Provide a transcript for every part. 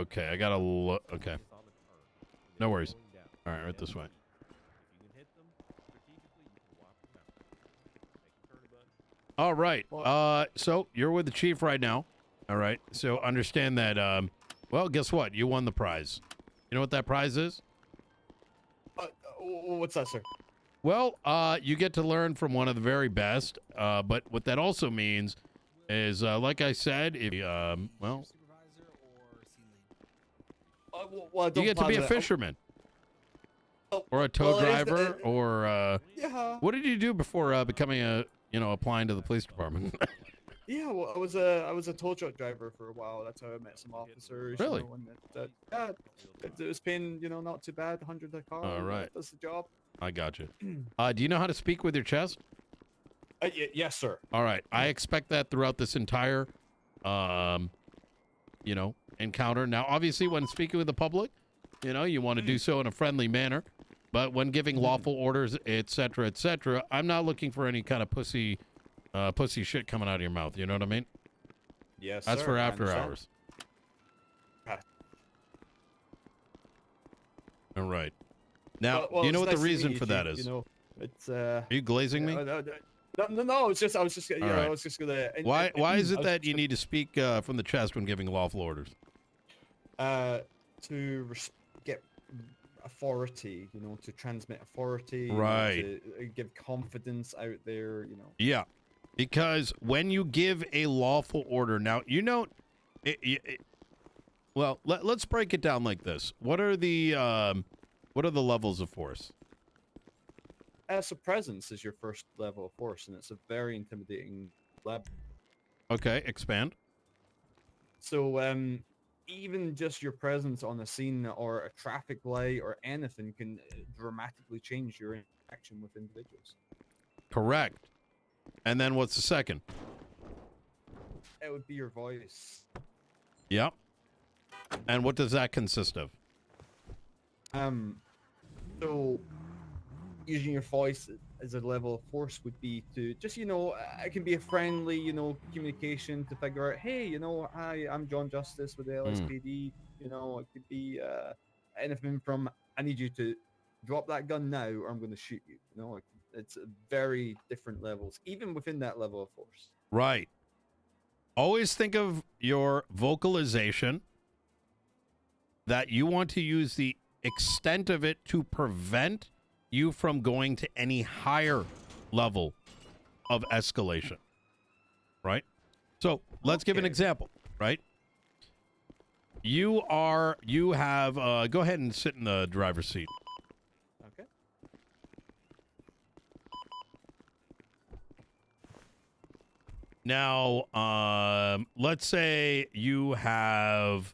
Okay, I gotta look. Okay. No worries. All right, right this way. All right. So you're with the chief right now. All right. So understand that. Well, guess what? You won the prize. You know what that prize is? What's that, sir? Well, you get to learn from one of the very best. But what that also means is, like I said, if well, Well, you get to be a fisherman. Or a tow driver, or yeah. what did you do before becoming applying to the police department? Yeah, well, I was a tow truck driver for a while. That's how I met some officers. Really? You know, and it was paying, not too bad, 100 a car. All right. That's the job. I got you. Do you know how to speak with your chest? Yes, sir. All right. I expect that throughout this entire, encounter. Now, obviously, when speaking with the public, you want to do so in a friendly manner. But when giving lawful orders, etc., I'm not looking for any kind of pussy shit coming out of your mouth. You know what I mean? Yes, That's sir. for after hours. All right. Now, Well, do you know it's what the nice to reason meet for you, that Chief. is? It's Are you glazing me? No. It's just I was just All right. I was just gonna. Why is it that you need to speak from the chest when giving lawful orders? To get authority, to transmit authority, Right. to give confidence out there, Yeah, because when you give a lawful order, now well, let's break it down like this. What are the levels of force? So presence is your first level of force, and it's a very intimidating level. Okay, expand. So even just your presence on a scene or a traffic light or anything can dramatically change your interaction with individuals. Correct. And then what's the second? It would be your voice. Yep. And what does that consist of? So using your voice as a level of force would be to just, it can be a friendly, communication to figure out, hey, hi, I'm John Justice with the LSPD. It could be anything from, I need you to drop that gun now or I'm going to shoot you. It's very different levels, even within that level of force. Right. Always think of your vocalization that you want to use the extent of it to prevent you from going to any higher level of escalation. Right? So let's give an example, right? You have, go ahead and sit in the driver's seat. Okay. Now, let's say you have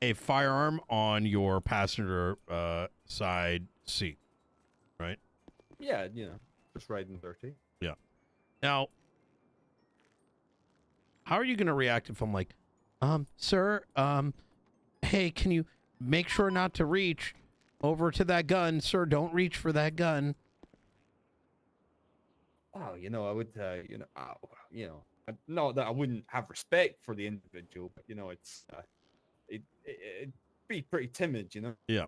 a firearm on your passenger side seat, right? Yeah, just riding dirty. Yeah. Now, how are you going to react if I'm like, sir, hey, can you make sure not to reach over to that gun? Sir, don't reach for that gun. Oh, I would, not that I wouldn't have respect for the individual, but, it'd be pretty timid, Yeah.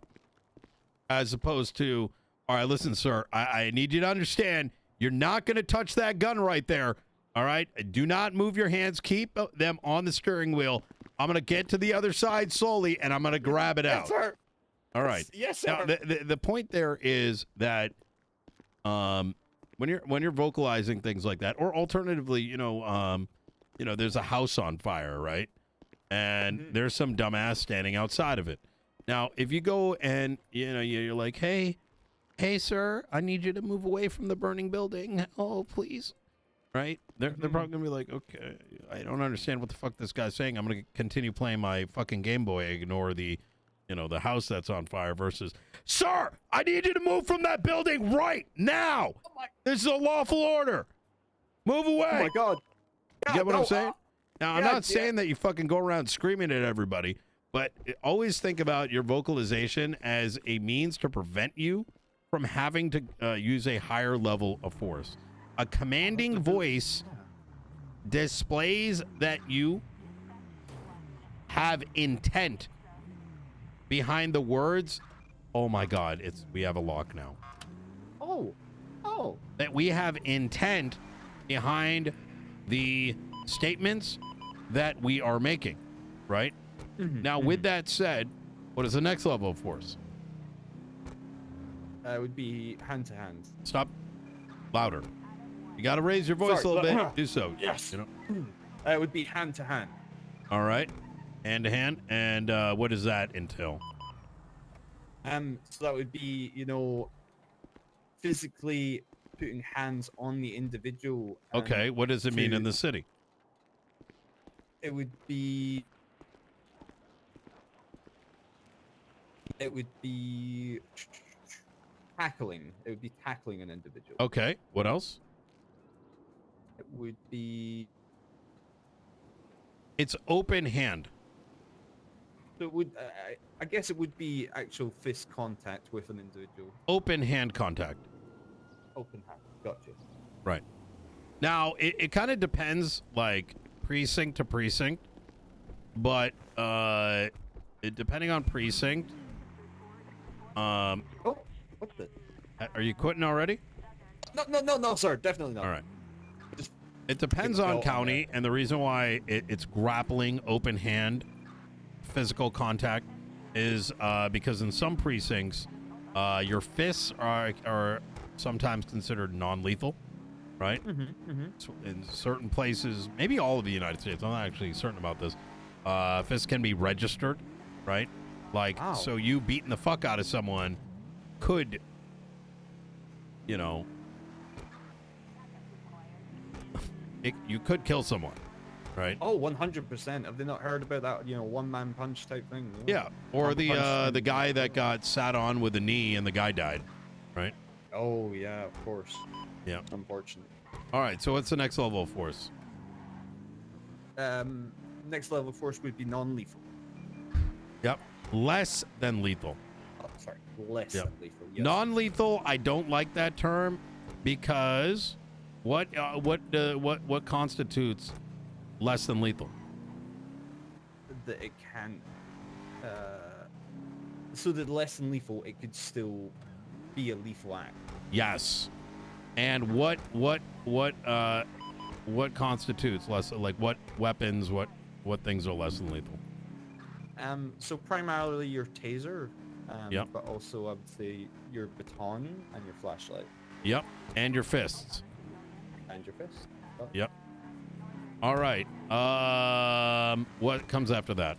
As opposed to, all right, listen, sir, I need you to understand, you're not going to touch that gun right there. All right? Do not move your hands. Keep them on the steering wheel. I'm going to get to the other side slowly, and I'm going to grab it out. Yes, sir. All right. Yes, sir. Now, the point there is that when you're vocalizing things like that, or alternatively, there's a house on fire, right? And there's some dumbass standing outside of it. Now, if you go and you're like, hey, sir, I need you to move away from the burning building. Oh, please. Right? They're probably gonna be like, okay, I don't understand what the fuck this guy's saying. I'm gonna continue playing my fucking Game Boy, ignore the house that's on fire versus, sir, I need you to move from that building right now. This is a lawful order. Move away. Oh my God. You get what I'm saying? Now, I'm not saying that you fucking go around screaming at everybody, but always think about your vocalization as a means to prevent you from having to use a higher level of force. A commanding voice displays that you have intent behind the words. Oh my God, we have a lock now. Oh. That we have intent behind the statements that we are making, right? Now, with that said, what is the next level of force? It would be hand to hand. Stop. Louder. You got to raise your voice a little bit. Do so. Yes. You know. It would be hand to hand. All right. Hand to hand. And what does that entail? So that would be, physically putting hands on the individual. Okay. What does it mean in the city? It would be tackling. It would be tackling an individual. Okay. What else? It would be. It's open hand. So it would. I guess it would be actual fist contact with an individual. Open hand contact. Open hand. Gotcha. Right. Now, it kind of depends, like, precinct to precinct. But, depending on precinct. Oh, what the? Are you quitting already? No, sir. Definitely not. All right. Just It depends on county, and the reason why it's grappling, open hand, physical contact is because in some precincts, your fists are sometimes considered non-lethal, right? So in certain places, maybe all of the United States, I'm not actually certain about this, fists can be registered, right? Like, so you beating the fuck out of someone could, you could kill someone, right? Oh, 100%. Have they not heard about that, one-man punch type thing? Yeah, or the guy that got sat on with a knee and the guy died, right? Oh, yeah, of course. Yeah. Unfortunate. All right, so what's the next level of force? Next level of force would be non-lethal. Yep. Less than lethal. Oh, sorry. Less than lethal. Yes. Non-lethal, I don't like that term because what constitutes less than lethal? That it can. So that less than lethal, it could still be a lethal act. Yes. And what constitutes less? Like what weapons? What things are less than lethal? So primarily your taser. Yep. But also I would say your baton and your flashlight. Yep. And your fists. And your fist. Oh. Yep. All right. What comes after that?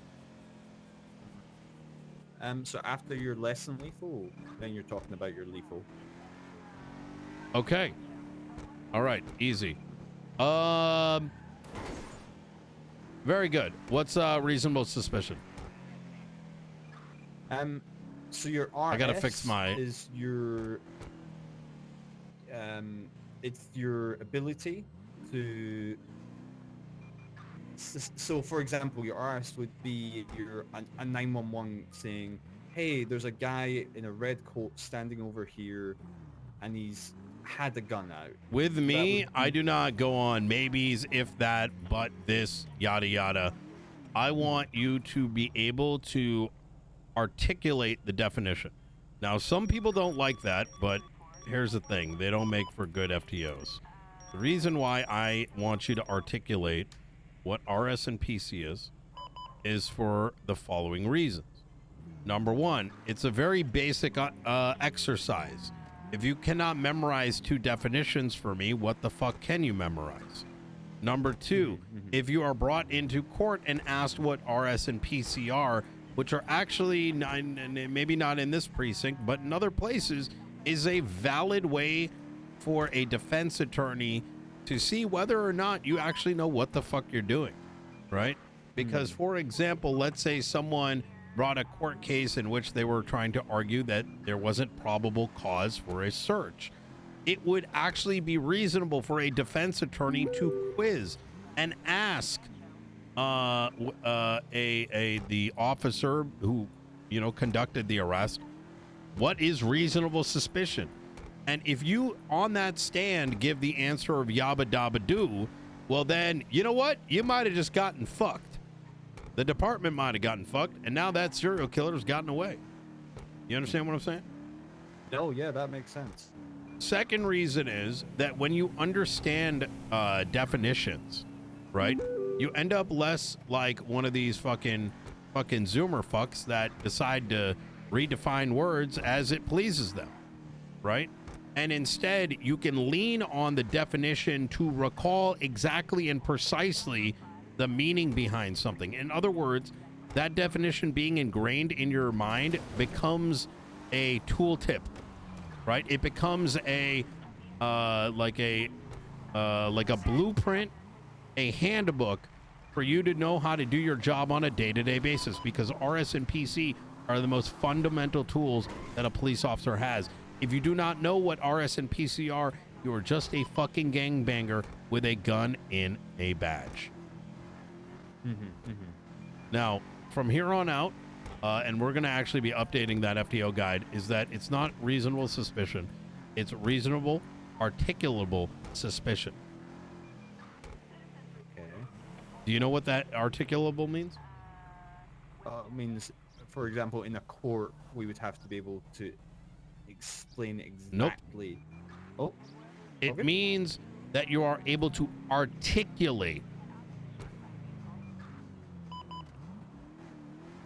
So after your less than lethal, then you're talking about your lethal. Okay. All right. Easy. Very good. What's reasonable suspicion? So your RS I gotta fix my. Is your it's your ability to. So, for example, your RS would be a 911 saying, "Hey, there's a guy in a red coat standing over here, and he's had a gun out." With me, I do not go on maybes, if that, but this, yada yada. I want you to be able to articulate the definition. Now, some people don't like that, but here's the thing: they don't make for good FTOs. The reason why I want you to articulate what RS and PC is for the following reasons. Number one, it's a very basic exercise. If you cannot memorize two definitions for me, what the fuck can you memorize? Number two, if you are brought into court and asked what RS and PC are, which are actually maybe not in this precinct, but in other places, is a valid way for a defense attorney to see whether or not you actually know what the fuck you're doing, right? Because, for example, let's say someone brought a court case in which they were trying to argue that there wasn't probable cause for a search. It would actually be reasonable for a defense attorney to quiz and ask the officer who, conducted the arrest, what is reasonable suspicion? And if you, on that stand, give the answer of yabba dabba doo, well then, you know what? You might have just gotten fucked. The department might have gotten fucked, and now that serial killer's gotten away. You understand what I'm saying? Oh, yeah, that makes sense. Second reason is that when you understand definitions, right, you end up less like one of these fucking Zoomer fucks that decide to redefine words as it pleases them, right? And instead, you can lean on the definition to recall exactly and precisely the meaning behind something. In other words, that definition being ingrained in your mind becomes a tooltip, right? It becomes a like a blueprint, a handbook for you to know how to do your job on a day-to-day basis, because RS and PC are the most fundamental tools that a police officer has. If you do not know what RS and PC are, you are just a fucking gangbanger with a gun in a badge. Now, from here on out, and we're going to actually be updating that FTO guide, is that it's not reasonable suspicion. It's reasonable, articulable suspicion. Okay. Do you know what that articulable means? Means, for example, in a court, we would have to be able to explain exactly. Nope. Oh. It Okay. means that you are able to articulate.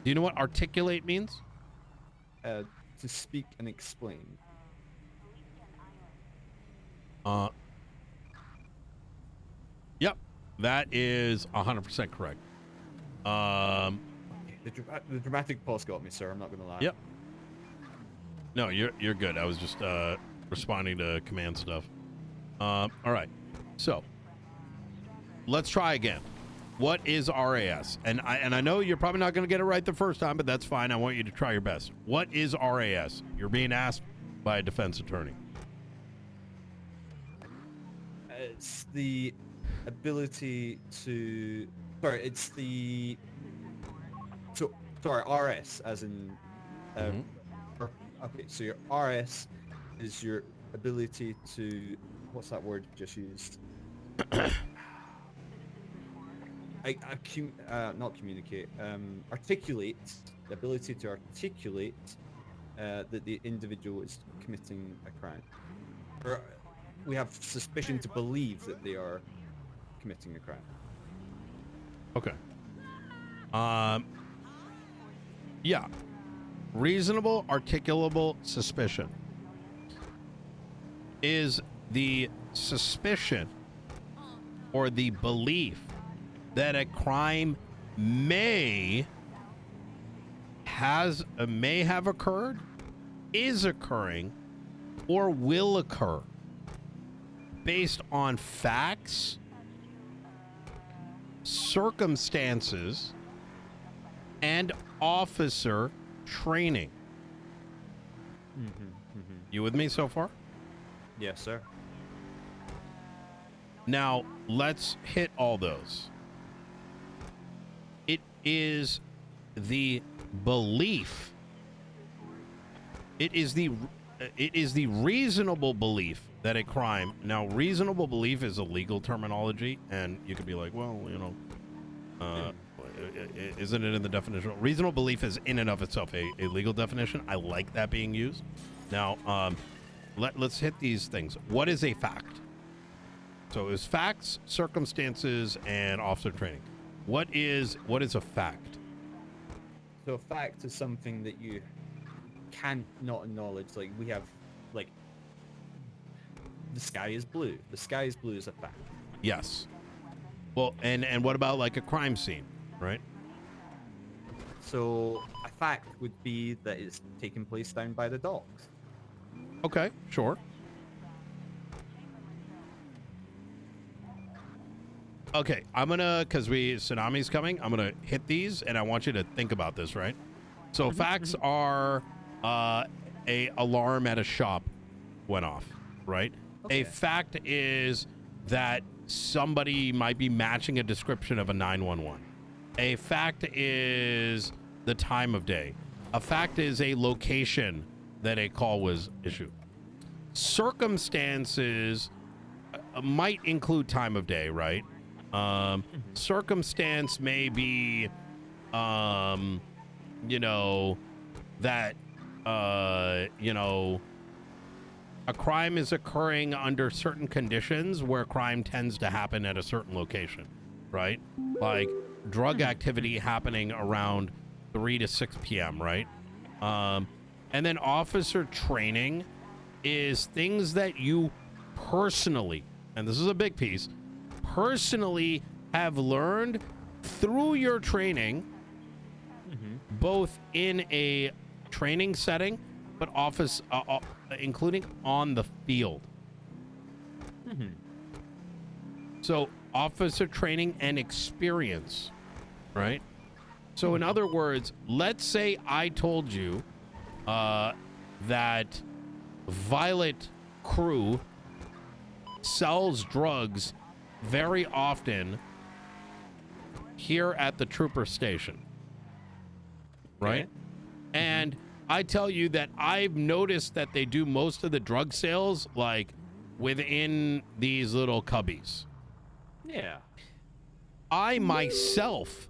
Do you know what articulate means? To speak and explain. Yep, that is 100% correct. The dramatic pause got me, sir. I'm not gonna lie. Yep. No, you're good. I was just responding to command stuff. All right. So let's try again. What is RAS? And I know you're probably not going to get it right the first time, but that's fine. I want you to try your best. What is RAS? You're being asked by a defense attorney. It's the ability to. Sorry, it's the. So sorry, RS as in. Okay, so your RS is your ability to. What's that word you just used? Not communicate. Articulate. The ability to articulate that the individual is committing a crime. Or we have suspicion to believe that they are committing a crime. Okay. Yeah. Reasonable, articulable suspicion is the suspicion or the belief that a crime may have occurred, is occurring, or will occur based on facts, circumstances, and officer training. You with me so far? Yes, sir. Now, let's hit all those. It is the belief. It is the reasonable belief that a crime. Now, reasonable belief is a legal terminology, and you could be like, well, you know, isn't it in the definition? Reasonable belief is in and of itself a legal definition. I like that being used. Now, let's hit these things. What is a fact? So it's facts, circumstances, and officer training. What is a fact? So a fact is something that you can't not acknowledge. Like we have, like, the sky is blue. The sky is blue is a fact. Yes. Well, and what about like a crime scene, right? So a fact would be that it's taking place down by the docks. Okay, sure. Okay, I'm gonna, because tsunami's coming, I'm gonna hit these, and I want you to think about this, right? So facts are a alarm at a shop went off, right? Okay. A fact is that somebody might be matching a description of a 911. A fact is the time of day. A fact is a location that a call was issued. Circumstances might include time of day, right? Circumstance may be you know, that, you know, a crime is occurring under certain conditions where crime tends to happen at a certain location, right? Like drug activity happening around 3 to 6 p.m., right? And then officer training is things that you personally, and this is a big piece, personally have learned through your training, both in a training setting, but including on the field. So officer training and experience, right? So in other words, let's say I told you that Violet Crew sells drugs very often here at the trooper station, right? Okay. And I tell you that I've noticed that they do most of the drug sales like within these little cubbies. Yeah. I myself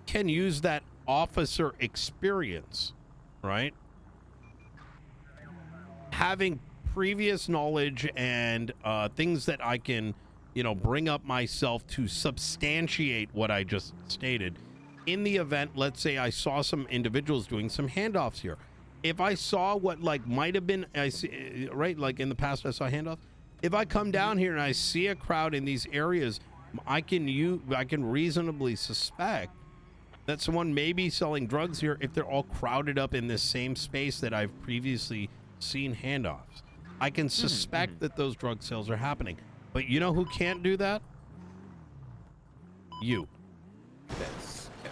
can use that officer experience, right? Having previous knowledge and things that I can, you know, bring up myself to substantiate what I just stated. In the event, let's say I saw some individuals doing some handoffs here. If I saw what like might have been, I see, right, like in the past I saw handoffs. If I come down here and I see a crowd in these areas, I can reasonably suspect that someone may be selling drugs here if they're all crowded up in this same space that I've previously seen handoffs. I can suspect that those drug sales are happening. But you know who can't do that? You. Yes. Yeah.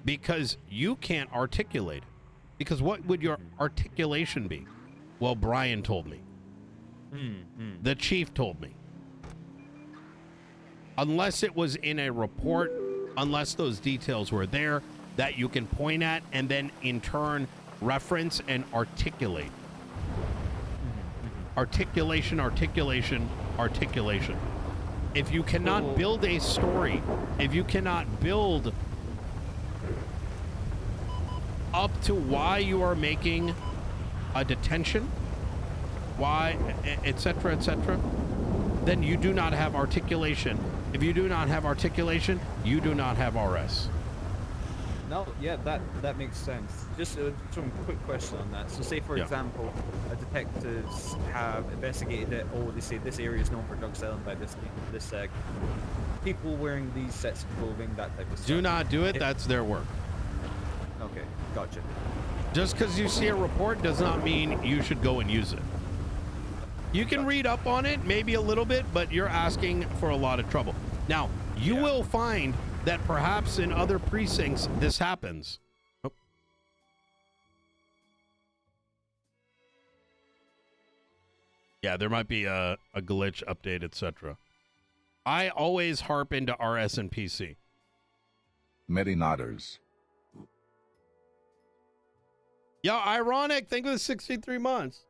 Because you can't articulate it. Because what would your articulation be? Well, Brian told me. The chief told me. Unless it was in a report, unless those details were there that you can point at and then in turn reference and articulate. Articulation, articulation, articulation. If you cannot build a story, if you cannot build up to why you are making a detention, why, etc., etc., then you do not have articulation. If you do not have articulation, you do not have RS. No, yeah, that makes sense. Just some quick question on that. So say, for example, detectives have investigated it. Oh, they say this area is known for drug selling by this people wearing these sets of clothing, that type of stuff. Do not do it. That's their work. Okay, gotcha. Just because you see a report does not mean you should go and use it. You can read up on it, maybe a little bit, but you're asking for a lot of trouble. Now, you will find that perhaps in other precincts this happens. Oh. Yeah, there might be a glitch update, etc. I always harp into RS and PC. Medi nodders. Yeah, ironic. Think of the 63 months.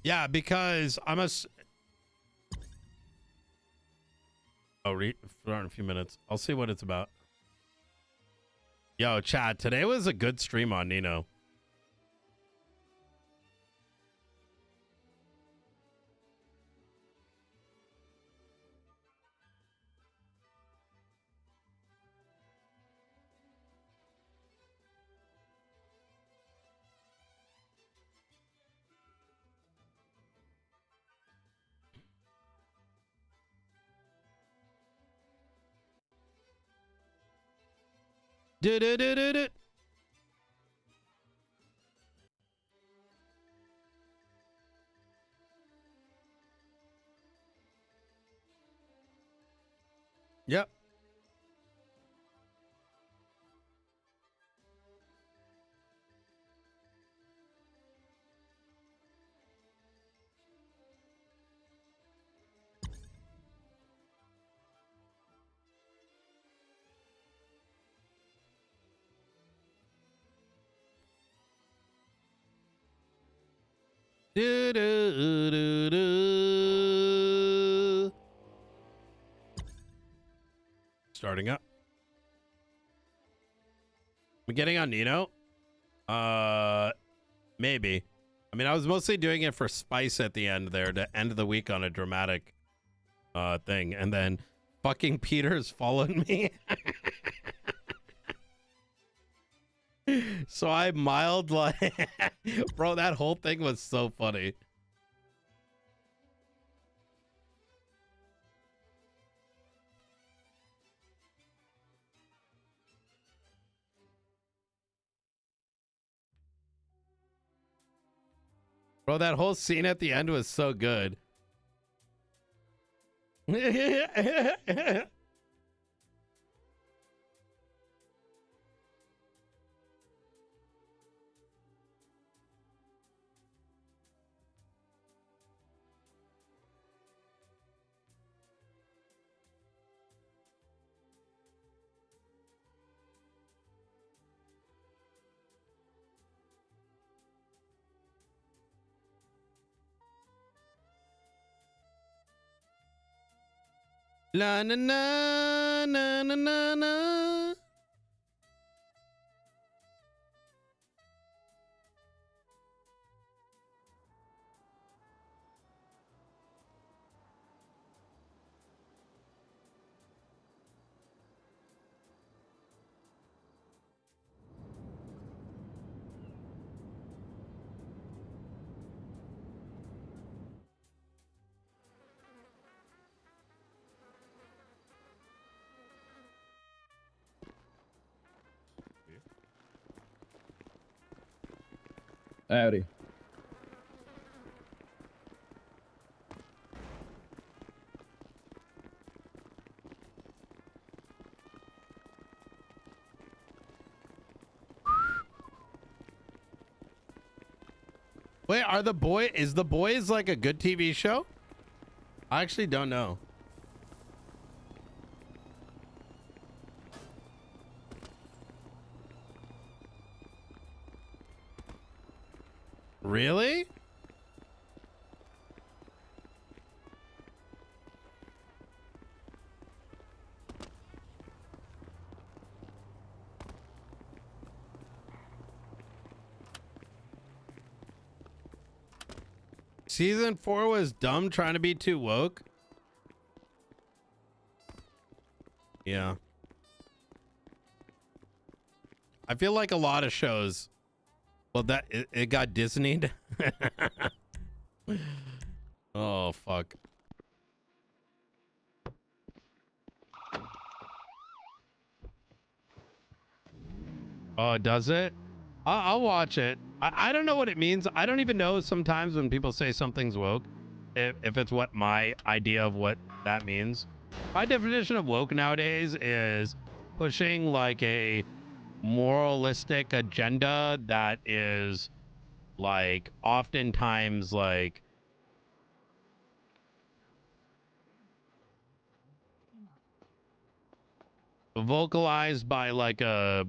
Yeah, because I'm a... Oh, for a few minutes. I'll see what it's about. Yo, chat, today was a good stream on Nino. Do do do do do. Yep. Do do do do. Starting up. We getting on Nino? Maybe. I mean, I was mostly doing it for spice at the end there to end the week on a dramatic thing, and then fucking Peter's followed me. So I mild like bro, that whole thing was so funny. Bro, that whole scene at the end was so good. La na na na na na na. Howdy. Wait, is the boys like a good TV show? I actually don't know. Really? Season 4 was dumb trying to be too woke. Yeah. I feel like a lot of shows, well, that it got Disneyed. Oh, fuck. Oh, does it? I'll watch it. I don't know what it means. I don't even know sometimes when people say something's woke, if it's what my idea of what that means. My definition of woke nowadays is pushing like a moralistic agenda that is like oftentimes like vocalized by like a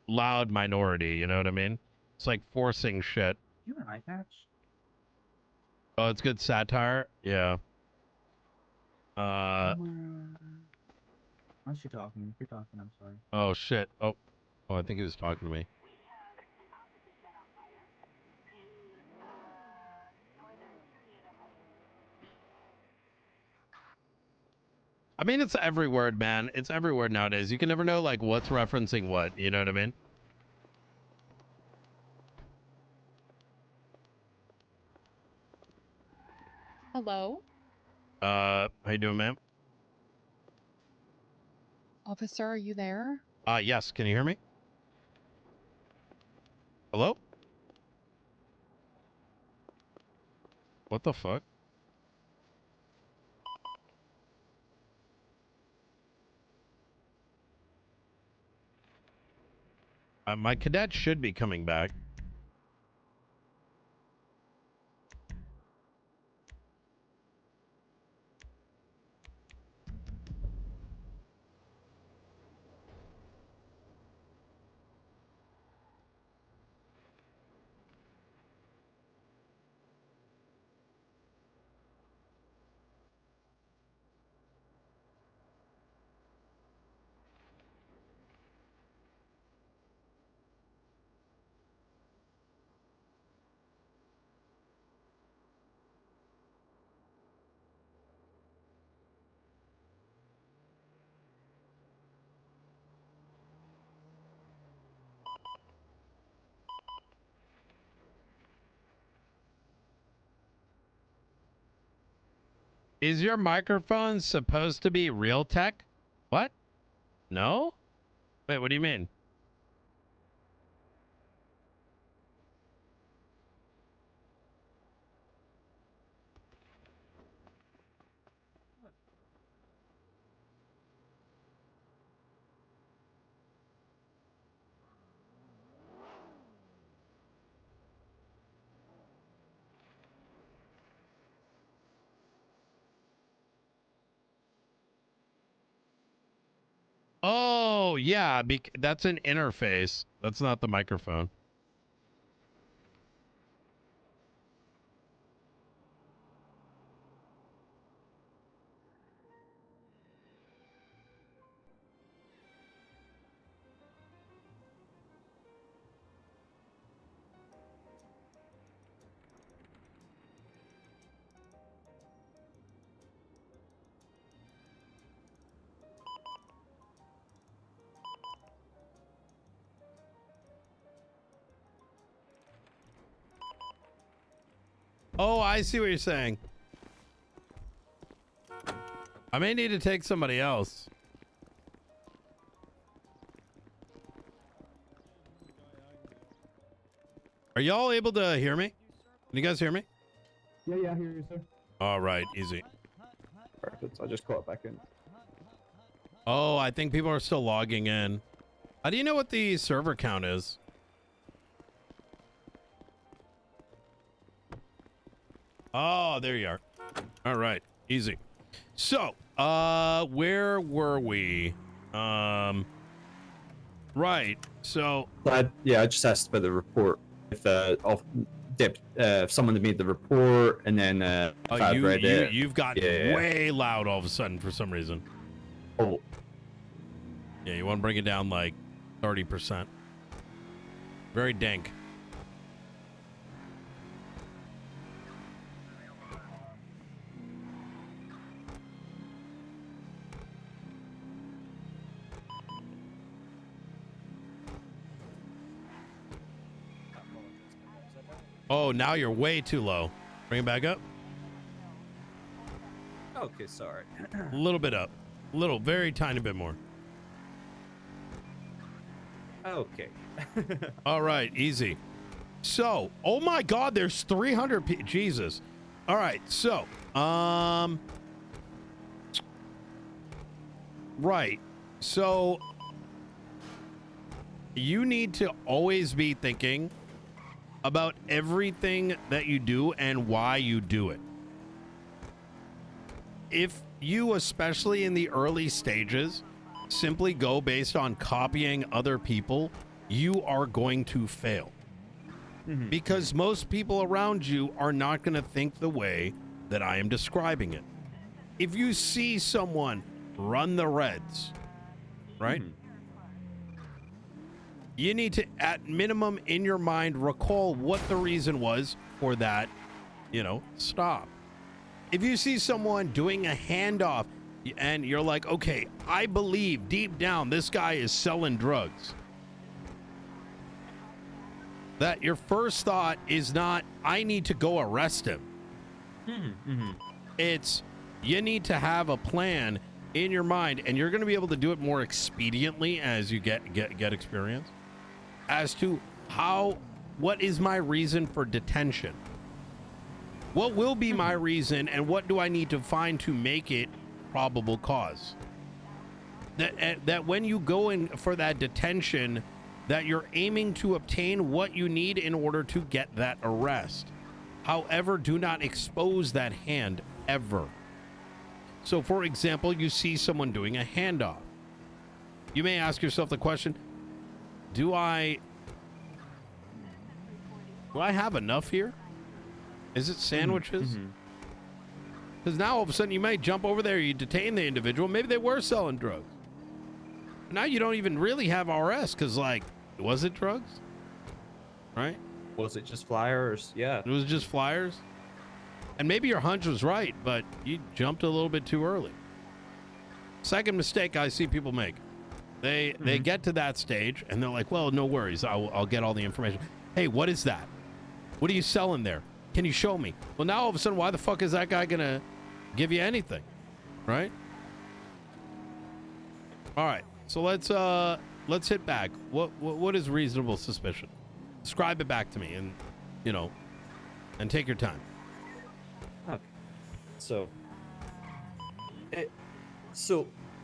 loud minority, you know what I mean? It's like forcing shit. You an eye patch? Oh, it's good satire. Yeah. Unless you're talking. If you're talking, I'm sorry. Oh shit. Oh, I think he was talking to me. I mean, it's every word, man. It's every word nowadays. You can never know like what's referencing what. You know what I mean? Hello, How you doing, ma'am? officer, are you there? Yes. Can you hear me? Hello? What the fuck? My cadet should be coming back. Is your microphone supposed to be real tech? What? No? Wait, what do you mean? Oh, yeah, that's an interface. That's not the microphone. Oh, I see what you're saying. I may need to take somebody else. Are y'all able to hear me? Can you guys hear me? Yeah, I hear you, sir. All right, easy. Perfect. I just caught back in. Oh, I think people are still logging in. How do you know what the server count is? Oh, there you are. All right, easy. So, where were we? Right. So, I just asked about the report. If someone had made the report and then if I'd read it. you've gotten Yeah. way loud all of a sudden for some reason. Oh, Yeah, you want to bring it down like 30%. Very dank. Oh, now you're way too low. Bring it back up. okay, sorry. A little bit up. Little, very tiny bit more. Okay. All right, easy. So, oh my God, there's 300 Jesus. All right, so, right. So, you need to always be thinking about everything that you do and why you do it. If you, especially in the early stages, simply go based on copying other people, you are going to fail. Because most people around you are not going to think the way that I am describing it. If you see someone run the Reds, right? You need to, at minimum in your mind, recall what the reason was for that, stop. If you see someone doing a handoff and you're like, okay, I believe deep down this guy is selling drugs, that your first thought is not, I need to go arrest him. It's, you need to have a plan in your mind, and you're going to be able to do it more expediently as you get experience, as to how what is my reason for detention? What will be my reason, and what do I need to find to make it probable cause? That when you go in for that detention, that you're aiming to obtain what you need in order to get that arrest. However, do not expose that hand ever. So, for example, you see someone doing a handoff. You may ask yourself the question, do I have enough here? Is it sandwiches? Because now all of a sudden you may jump over there, you detain the individual. Maybe they were selling drugs. Now you don't even really have RS because, like, was it drugs? Right? Was it just flyers? Yeah. It was just flyers. And maybe your hunch was right, but you jumped a little bit too early. Second mistake I see people make. They get to that stage and they're like, well, no worries. I'll get all the information. Hey, what is that? What are you selling there? Can you show me? Well, now all of a sudden, why the fuck is that guy gonna give you anything? Right? All right. So let's hit back. What is reasonable suspicion? Describe it back to me, and and take your time. Okay. So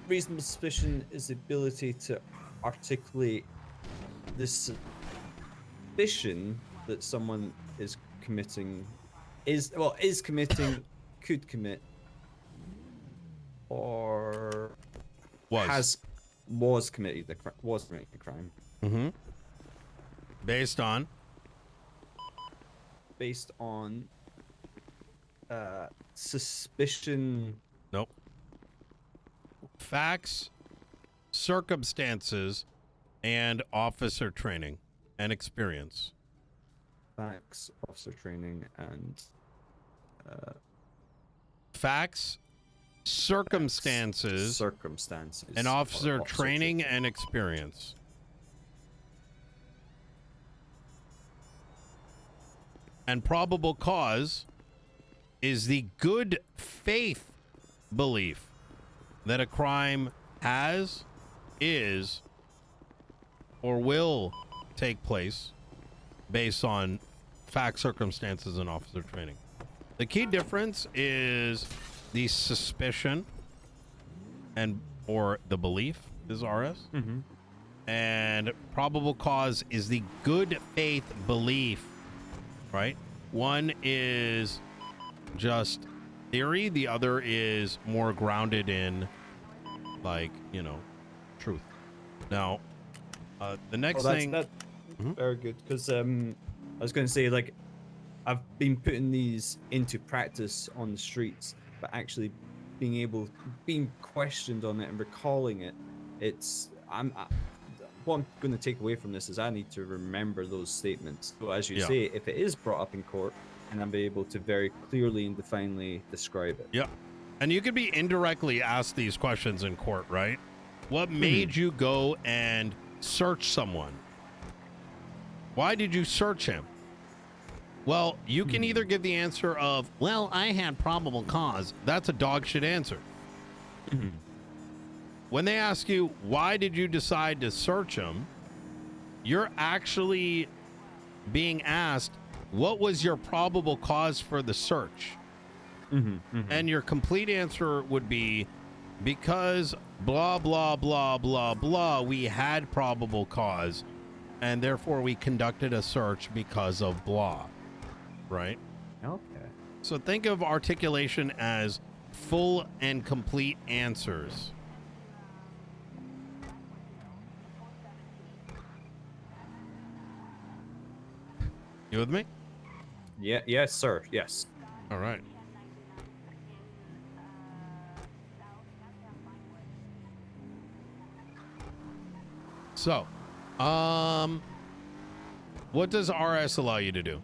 reasonable suspicion is the ability to articulate the suspicion that someone is committing, could commit, or was committing the crime. Mm-hmm. Based on suspicion. Nope. Facts, circumstances, and officer training and experience. Facts, officer training, and facts, circumstances, and officer training and experience. And probable cause is the good faith belief that a crime has, is, or will take place based on facts, circumstances, and officer training. The key difference is the suspicion or the belief is RS. And probable cause is the good faith belief, right? One is just theory. The other is more grounded in, like, truth. Now, the next thing... Very good, because I was going to say, like, I've been putting these into practice on the streets, but actually being questioned on it and recalling it, what I'm going to take away from this is I need to remember those statements. So as you say, if it is brought up in court, and I'm able to very clearly and definitely describe it. Yeah. And you could be indirectly asked these questions in court, right? What made you go and search someone? Why did you search him? Well, you can either give the answer of, well, I had probable cause. That's a dog shit answer. When they ask you, why did you decide to search him? You're actually being asked, what was your probable cause for the search? And your complete answer would be, because blah, blah, blah, blah, blah, we had probable cause, and therefore we conducted a search because of blah, right? Okay. So think of articulation as full and complete answers. You with me? Yeah, yes, sir. Yes. All right. So, what does RS allow you to do?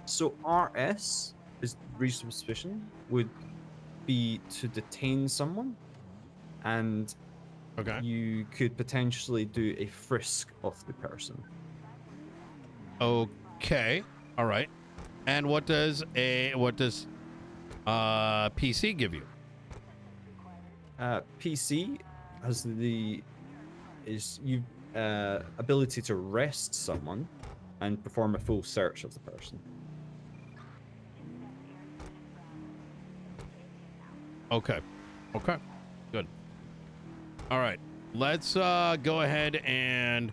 So RS is reasonable suspicion would be to detain someone, and you could potentially do a frisk of the person. Okay. All right. And what does PC give you? PC has ability to arrest someone and perform a full search of the person. Okay. Okay. Good. All right. Let's go ahead and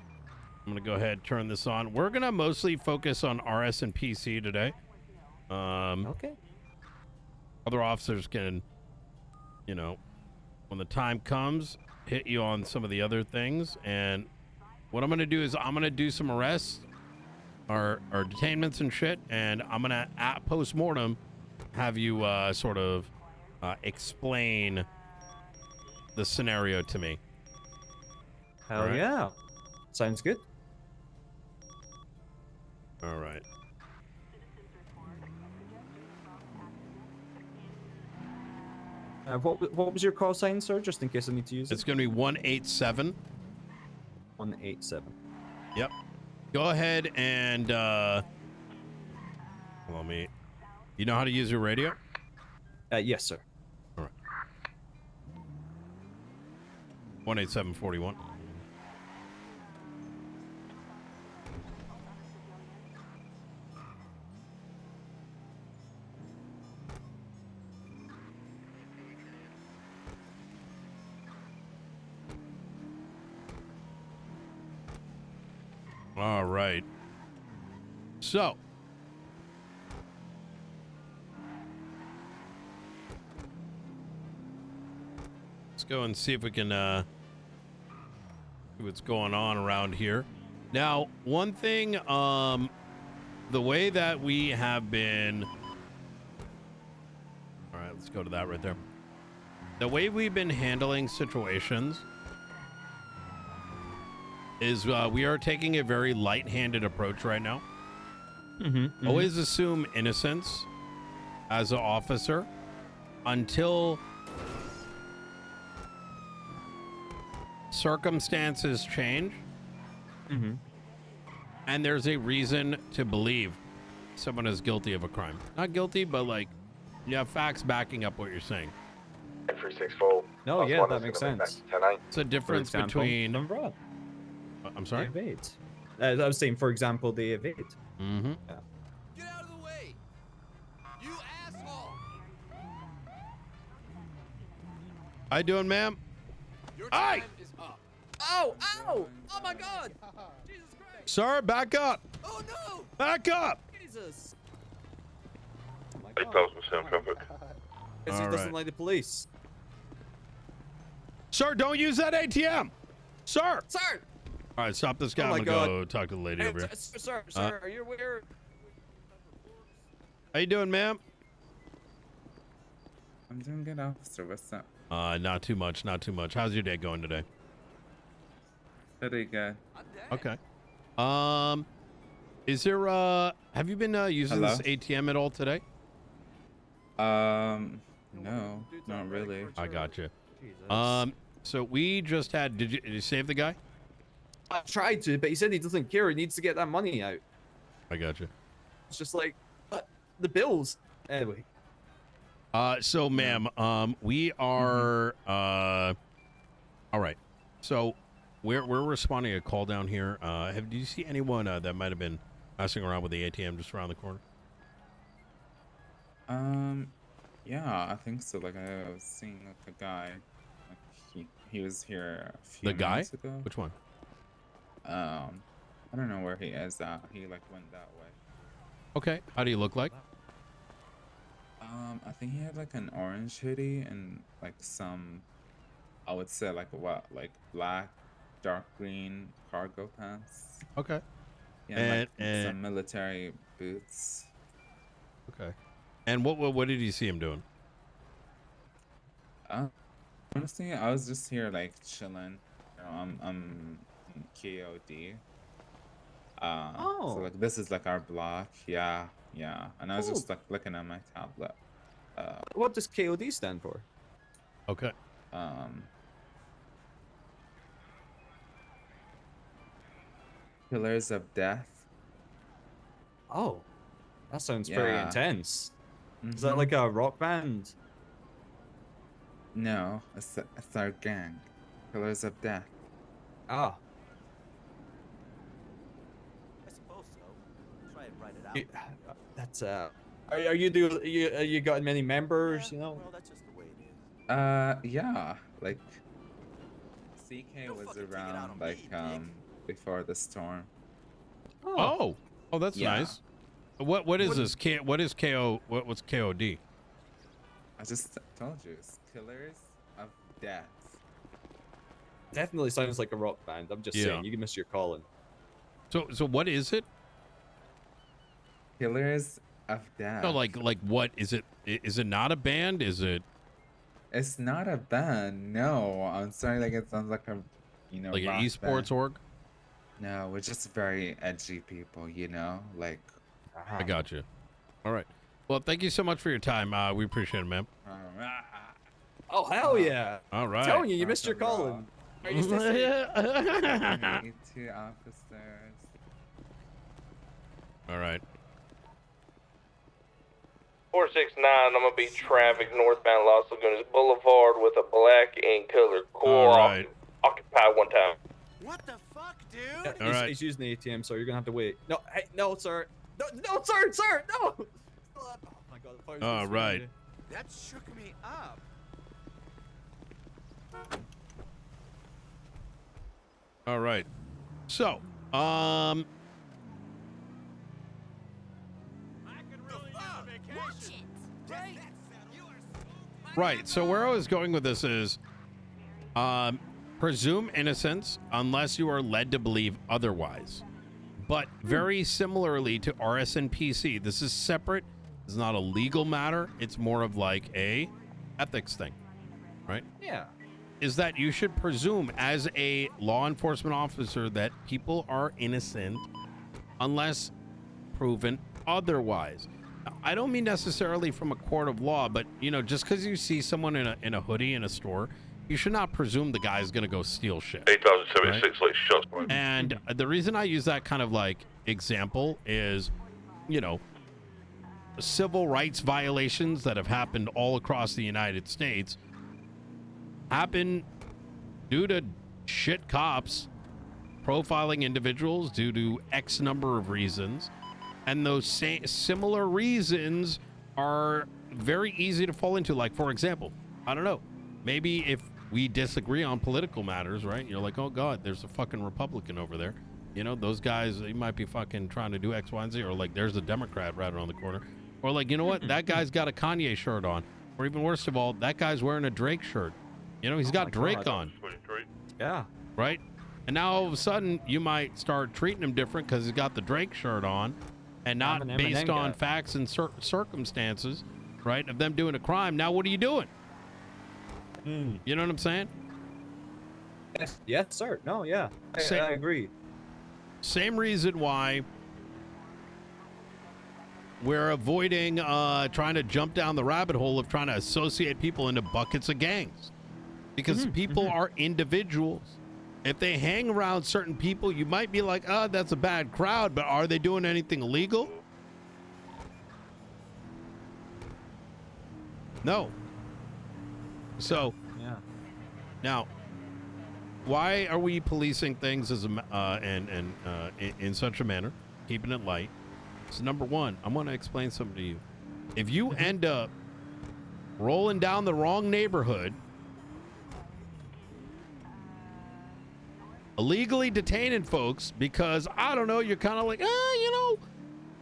I'm gonna go ahead and turn this on. We're gonna mostly focus on RS and PC today. Okay. Other officers can, you know, when the time comes, hit you on some of the other things. And what I'm gonna do is I'm gonna do some arrests or detainments and shit, and I'm gonna at post-mortem have you sort of explain the scenario to me. Hell Alright. yeah. Sounds good. All right. What was your call sign, sir? Just in case I need to use it. It's gonna be 187. 187. Yep. Go ahead and hold on, me. You know how to use your radio? Yes, sir. All right. 18741. All right. So, let's go and see if we can see what's going on around here. Now, one thing, the way that we have been, all right, let's go to that right there. The way we've been handling situations is we are taking a very light-handed approach right now. Always assume innocence as an officer until circumstances change and there's a reason to believe someone is guilty of a crime. Not guilty, but like you have facts backing up what you're saying. 364. No, yeah, that makes sense. It's a difference between... Rob. I'm sorry? They evade. I was saying, for example, they evade. Mm-hmm. Yeah. Get out of the way! You asshole! How you doing, ma'am? Your Aye! time is up. Ow! Ow! Oh my God! Jesus Christ! Sir, back up! Oh no! Back up! Jesus! Oh my Hey, God! pals with sound traffic. Guess he All doesn't right. like the police. Sir, don't use that ATM! Sir! Sir! All right, stop this guy. Oh my I'm gonna go talk to the lady over here. Sir, are you aware? How you doing, ma'am? I'm doing good, officer. What's up? Not too much, not too much. How's your day going today? Pretty good. I'm dead. Okay. Is there have you been using Hello? this ATM at all today? No, not really. I got you. Jesus. So we just had. Did you save the guy? I tried to, but he said he doesn't care. He needs to get that money out. I got you. It's just like the bills. Anyway. So ma'am, we are all right. So we're responding to a call down here. Do you see anyone that might have been messing around with the ATM just around the corner? Yeah, I think so. Like I was seeing like a guy. Like he was here a few The guy? minutes ago. Which one? I don't know where he is. He like went that way. Okay. How do you look like? I think he had like an orange hoodie and like some, I would say like like black, dark green cargo pants. Okay. Yeah, and, And- like some military boots. Okay. And what did you see him doing? Honestly, I was just here like chilling. You know, I'm KOD. Oh. So like this is like our block. Yeah. And I was just Oh. like looking at my tablet. What does KOD stand for? Okay. Pillars of Death. Oh, that sounds very Yeah. intense. Is that Mhm. like a rock band? No, it's our gang. Pillars of Death. Ah. That's are you do you got many members? You know. Well, that's just the way it is. Yeah, like CK No was fucking take it out around on like me, dick. before the storm. Oh, that's Yeah. nice. What is this? What is KO? What's KOD? I just told you, it's Killers of Death. Definitely sounds like a rock band. I'm just Yeah. saying, you can miss your calling. So what is it? Killers of Death. No, like what is it? Is it not a band? Is it It's not a band. No, I'm sorry. Like it sounds like a, like an rock esports band. org? No, we're just very edgy people. Like. I got you. All right. Well, thank you so much for your time. We appreciate it, man. Oh hell yeah! All I'm right. telling you missed your Rock and roll. calling. Are you still saying- Need 2 officers. All right. 469, I'm gonna be traffic northbound Los Lagunas Boulevard with a black and colored core All right. occupied one time. What the fuck, dude? Yeah, All right. he's using the ATM, so you're gonna have to wait. No, hey, no, sir. No, sir, no. Oh my god. I thought he was All gonna swing right. you. That shook me up. All right. So, I could really use a vacation. Right? You are so right. So where I was going with this is, presume innocence unless you are led to believe otherwise. But very similarly to RSNPC, this is separate. It's not a legal matter. It's more of like a ethics thing, right? Yeah. Is that you should presume as a law enforcement officer that people are innocent unless proven otherwise. Now, I don't mean necessarily from a court of law, but just because you see someone in a hoodie in a store, you should not presume the guy's gonna go steal shit. 8076 late shots point. And the reason I use that kind of like example is, civil rights violations that have happened all across the United States happen due to shit cops profiling individuals due to X number of reasons. And those similar reasons are very easy to fall into. Like, for example, I don't know, maybe if we disagree on political matters, right? You're like, oh God, there's a fucking Republican over there. Those guys, they might be fucking trying to do X, Y, and Z. Or like, there's a Democrat right around the corner. Or like, you know what? That guy's got a Kanye shirt on. Or even worst of all, that guy's wearing a Drake shirt. He's got Drake on, Yeah. right? And now all of a sudden, you might start treating him different because he's got the Drake shirt on and not I'm an based Eminem on guy. facts and circumstances, right, of them doing a crime. Now, what are you doing? You know what I'm saying? Yes, sir. No, yeah. I agree. Same reason why we're avoiding trying to jump down the rabbit hole of trying to associate people into buckets of gangs. Because people are individuals. If they hang around certain people, you might be like, oh, that's a bad crowd, but are they doing anything illegal? No. So, Yeah. now, why are we policing things as in such a manner, keeping it light? So number one, I'm going to explain something to you. If you end up rolling down the wrong neighborhood, illegally detaining folks because, I don't know, you're kind of like,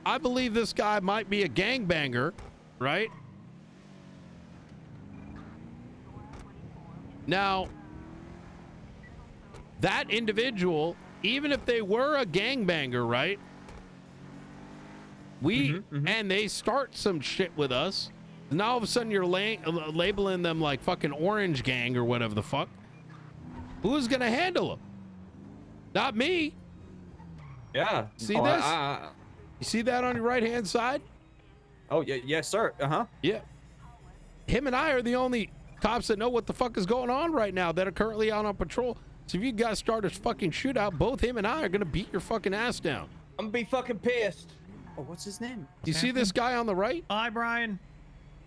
I believe this guy might be a gangbanger, right? Now, that individual, even if they were a gangbanger, right? And they start some shit with us. Now all of a sudden you're labeling them like fucking Orange Gang or whatever the fuck. Who's gonna handle them? Not me. Yeah. See this? You see that on your right hand side? Oh yeah, yes, sir. Yeah. Him and I are the only cops that know what the fuck is going on right now that are currently out on patrol. So if you guys start a fucking shootout, both him and I are gonna beat your fucking ass down. I'm gonna be fucking pissed. Oh, what's his name? Do you see this guy on the right? Hi, Brian.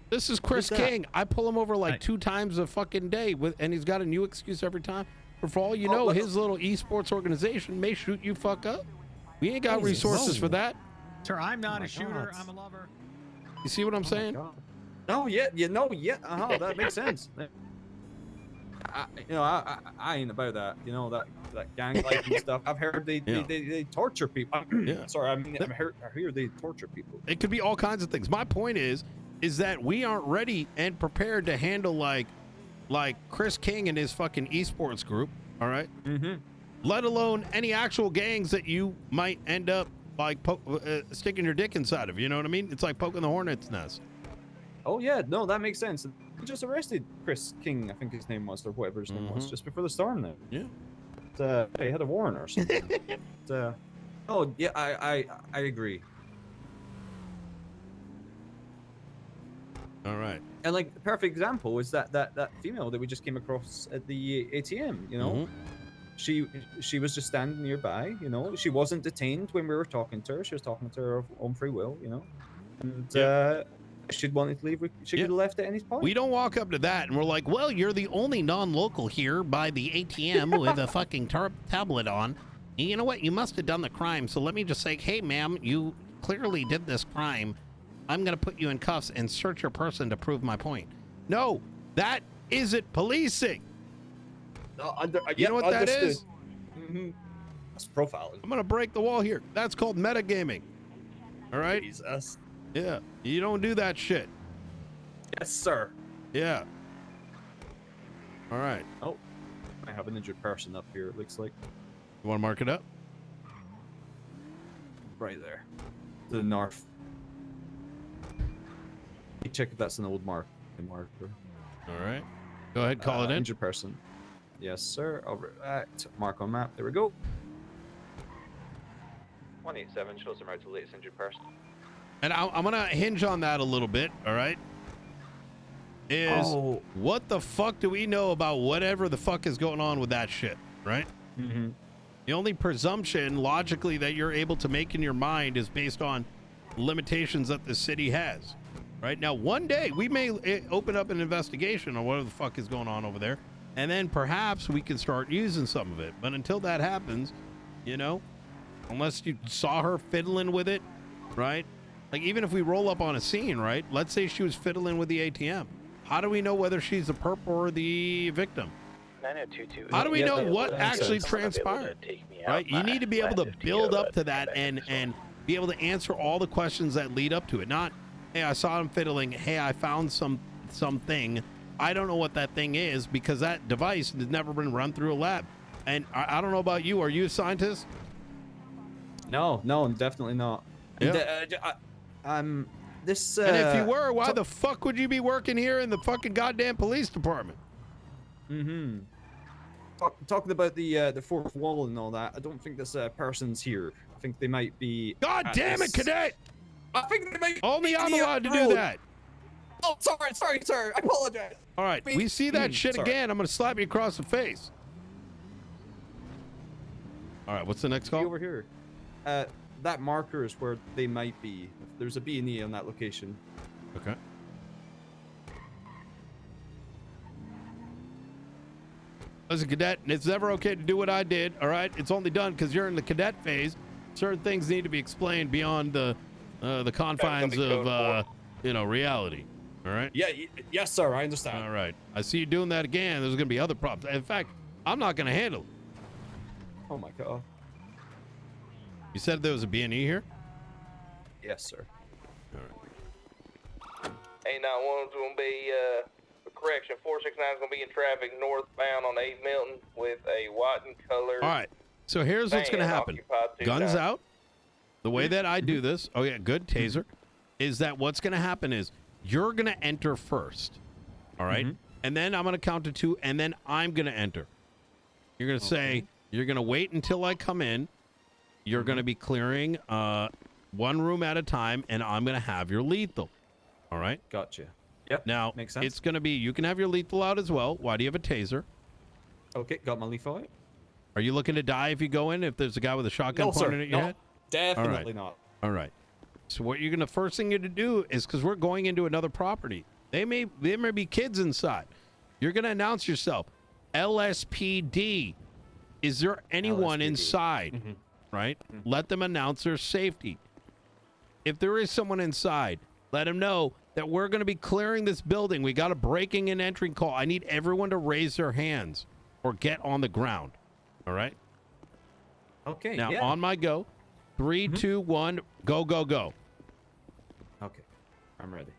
This is Chris Who's that? King. I pull him over like Hi. 2 times a fucking day, and he's got a new excuse every time. For all you Oh, know, look. his little esports organization may shoot you fuck up. We ain't got Jesus. resources Whoa. for that. Sir, I'm not my a shooter. God. I'm a lover. You see what I'm Oh my saying? God. No, yeah, that makes sense. I ain't about that. You know that gang life and stuff. I've heard they torture people. Yeah. Sorry, I mean I hear they torture people. It could be all kinds of things. My point is that we aren't ready and prepared to handle like Chris King and his fucking esports group. All right. Mm-hmm. Let alone any actual gangs that you might end up like sticking your dick inside of. You know what I mean? It's like poking the hornet's nest. Oh yeah, no, that makes sense. They just arrested Chris King, I think his name was, or whatever his name was, just before the storm. There. Yeah. He had a warrant or something. Oh yeah, I agree. All right. And like the perfect example is that female that we just came across at the ATM. You know, she was just standing nearby. You know, she wasn't detained when we were talking to her. She was talking to her of own free will. You know, and she'd wanted to leave. She could have left at any point. We don't walk up to that and we're like, well, you're the only non-local here by the ATM with a fucking tablet on. You know what? You must have done the crime. So let me just say, hey, ma'am, you clearly did this crime. I'm going to put you in cuffs and search your person to prove my point. No, that isn't policing. You know what that is? Mm-hmm. That's profiling. I'm going to break the wall here. That's called metagaming. All right? Jesus. Yeah. You don't do that shit. Yes, sir. Yeah. All right. Oh, I have an injured person up here, it looks like. You want to mark it up? Right there. To the north. Check if that's an old marker. All right. Go ahead, call it in. Injured person. Yes, sir. Over at mark on map. There we go. 187 shows the right to latest injured person. And I'm going to hinge on that a little bit, all right? What the fuck do we know about whatever the fuck is going on with that shit, right? Mm-hmm. The only presumption, logically, that you're able to make in your mind is based on limitations that the city has, right? Now, one day, we may open up an investigation on whatever the fuck is going on over there, and then perhaps we can start using some of it. But until that happens, you know, unless you saw her fiddling with it, right? Like, even if we roll up on a scene, right? Let's say she was fiddling with the ATM. How do we know whether she's the perp or the victim? 9022. How do we know what actually transpired? Right? You need to be able to build up to that and be able to answer all the questions that lead up to it. Not, hey, I saw him fiddling. Hey, I found something. I don't know what that thing is because that device has never been run through a lab. And I don't know about you. Are you a scientist? No, definitely not. Yeah. And if you were, why the fuck would you be working here in the fucking goddamn police department? Mm-hmm. Talking about the fourth wall and all that, I don't think this person's here. I think they might be. God damn it, cadet! I think they might. Only I'm allowed to do that. Oh, sorry, sir. I apologize. All right, we see that shit sorry. again, I'm gonna slap you across the face. All right, what's the next call? Over here. That marker is where they might be. There's a B&E on that location. Okay. As a cadet, it's never okay to do what I did, all right? It's only done because you're in the cadet phase. Certain things need to be explained beyond the confines of, reality, all right? Yeah, yes, sir, I understand. All right. I see you doing that again. There's going to be other problems. In fact, I'm not going to handle it. Oh, my God. You said there was a B&E here? Yes, sir. All right. 891's going to be, correction, 469 is going to be in traffic northbound on 8 Milton with a white and color. All right. So here's what's going to happen. Guns out. The way that I do this, oh yeah, good, taser, is that what's going to happen is you're going to enter first. All right? And then I'm going to count to 2, and then I'm going to enter. You're going to say, you're going to wait until I come in. You're going to be clearing one room at a time, and I'm going to have your lethal. All right? Gotcha. Yep. Now, makes sense. it's going to be, you can have your lethal out as well. Why do you have a taser? Okay, got my lethal out. Are you looking to die if you go in, if there's a guy with a shotgun pointed at your head? Definitely not. All right. So what you're going to, first thing you're to do is, because we're going into another property, there may be kids inside. You're going to announce yourself. LSPD. Is there anyone inside? Right? Let them announce their safety. if there is someone inside, let them know that we're going to be clearing this building. We got a breaking and entering call. I need everyone to raise their hands or get on the ground. All right? Okay. Now, yeah. on my go. 3, 2, 1, go, go, go. Okay. I'm ready.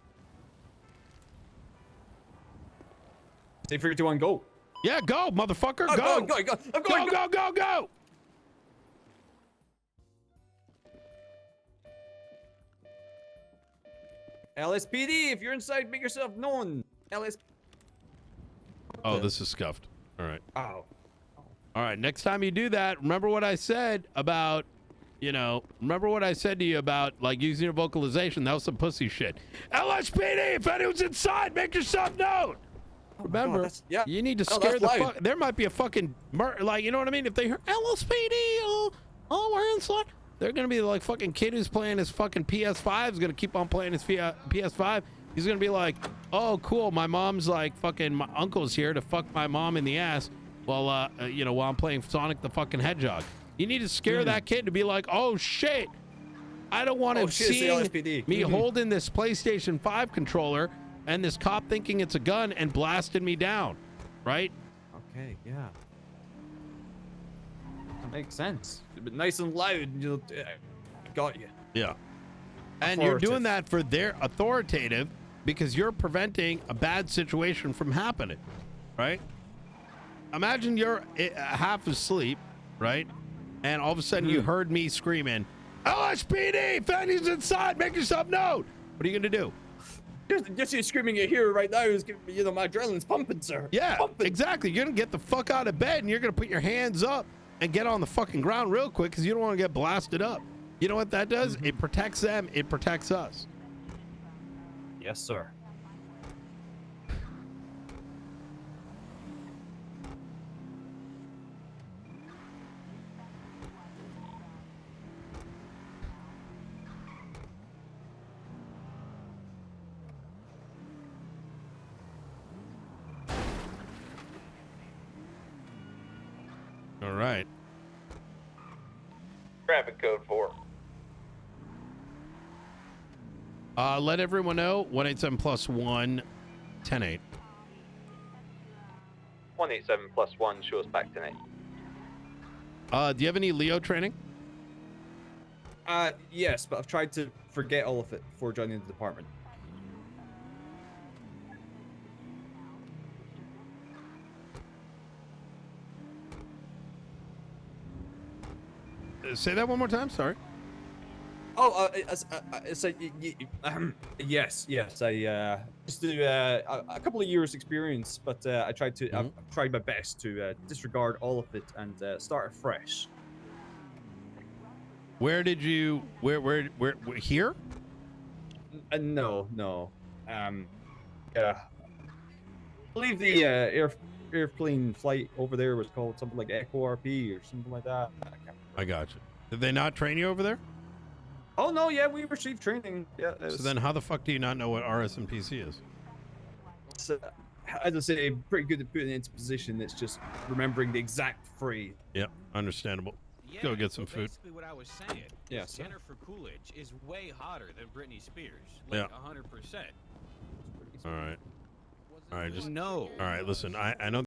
Say 3, 2, 1, go. Yeah, go, motherfucker, Oh, go. go. I'm going, Go. LSPD, if you're inside, make yourself known. LS. Oh, this is scuffed. All right. Oh. All right, next time you do that, remember what I said about, remember what I said to you about, like, using your vocalization. That was some pussy shit. LSPD, if anyone's inside, make yourself known. Remember, you need to scare the fuck. There might be a fucking, like, you know what I mean? If they hear LSPD, we're inside. They're going to be like fucking kid who's playing his fucking PS5 is going to keep on playing his PS5. He's going to be like, oh, cool. My mom's like fucking, my uncle's here to fuck my mom in the ass while, while I'm playing Sonic the fucking Hedgehog. You need to scare that kid to be like, oh, shit. I don't want him seeing me holding this PlayStation 5 controller and this cop thinking it's a gun and blasting me down, right? Okay, yeah. That makes sense. But nice and loud, got you. Yeah. And you're doing that for their authoritative because you're preventing a bad situation from happening, right? Imagine you're half asleep, right? And all of a sudden you heard me screaming, LSPD, Fanny's inside, make yourself known. What are you going to do? Just you screaming at here right now is giving me, my adrenaline's pumping, sir. Yeah, exactly. You're going to get the fuck out of bed and you're going to put your hands up and get on the fucking ground real quick because you don't want to get blasted up. You know what that does? It protects them. It protects us. Yes, sir. All right. Traffic code 4. Let everyone know 187 plus 1 10-8. 187 plus 1 shows back 10-8. Do you have any Leo training? Yes, but I've tried to forget all of it before joining the department. Say that one more time. Sorry. Oh, yes. I just do a couple of years experience, but I've tried my best to disregard all of it and start afresh. Where did you? Where here? No. Yeah. I believe the airplane flight over there was called something like Echo RP or something like that. I got you. Did they not train you over there? Oh no, yeah, we received training. Yeah. So then, how the fuck do you not know what RSMPC is? So, as I say, pretty good at putting it into position. It's just remembering the exact phrase. Yep, understandable. Go get some food. Basically, what I was saying. Yeah, is Jennifer Coolidge is way hotter than Britney Spears. Yeah. 100%. All right. All right. Just no. All right. Listen, I know.